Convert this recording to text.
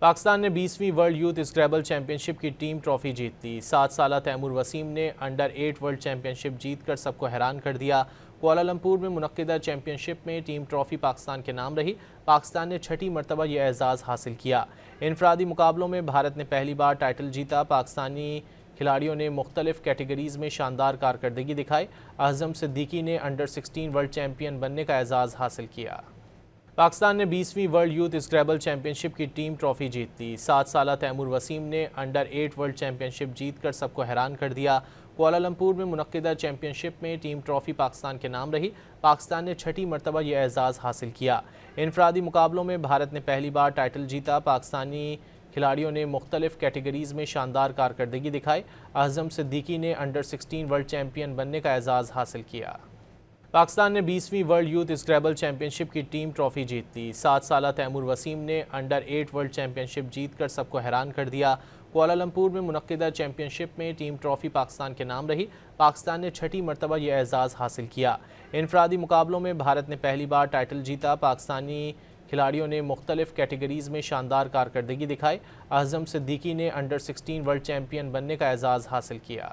پاکستان نے 20ویں world youth اسکریبل champion شپ کی team trophy جیت لی۔ 7 سالہ تیمور وسیم نے انڈر 8 ورلڈ چیمپئن شپ جیت کر سب کو حیران کر دیا۔ کوالالمپور میں منعقدہ چیمپئن شپ میں ٹیم ٹرافی پاکستان کے نام رہی۔ پاکستان نے 6ٹھی مرتبہ یہ اعزاز حاصل کیا۔ انفرادی مقابلوں میں بھارت نے پہلی بار ٹائٹل جیتا۔ پاکستانی کھلاڑیوں نے مختلف کیٹیگریز میں شاندار کارکردگی دکھائی۔ اعظم صدیقی نے انڈر 16 ورلڈ چیمپئن بننے کا اعزاز حاصل کیا۔ پاکستان نے 20ویں ورلڈ یوتھ اسکریبل چیمپئن شپ کی ٹیم ٹرافی جیت لی۔ 7 سالہ تیمور وسیم نے انڈر 8 ورلڈ چیمپئن شپ جیت کر سب کو حیران کر دیا۔ کوالالمپور میں منعقدہ چیمپئن شپ میں ٹیم ٹرافی پاکستان کے نام رہی۔ پاکستان نے 6ٹھی مرتبہ یہ اعزاز حاصل کیا۔ انفرادی مقابلوں میں بھارت نے پہلی بار ٹائٹل جیتا۔ پاکستانی کھلاڑیوں نے مختلف کیٹیگریز میں شاندار کارکردگی دکھائی۔ اعظم صدیقی نے انڈر 16 ورلڈ چیمپئن بننے کا اعزاز حاصل کیا۔ پاکستان نے 20ویں ورلڈ یوتھ اسکریبل چیمپئن شپ کی ٹیم ٹرافی جیت لی۔ 7 سالہ تیمور وسیم نے انڈر 8 ورلڈ چیمپئن شپ جیت کر سب کو حیران کر دیا۔ کوالالمپور میں منعقدہ چیمپئن شپ میں ٹیم ٹرافی پاکستان کے نام رہی۔ پاکستان نے 6ٹھی مرتبہ یہ اعزاز حاصل کیا۔ انفرادی مقابلوں میں بھارت نے پہلی بار ٹائٹل جیتا۔ پاکستانی کھلاڑیوں نے مختلف کیٹیگریز میں شاندار کارکردگی دکھائی۔ اعظم صدیقی نے انڈر 16 ورلڈ چیمپئن بننے کا اعزاز حاصل کیا۔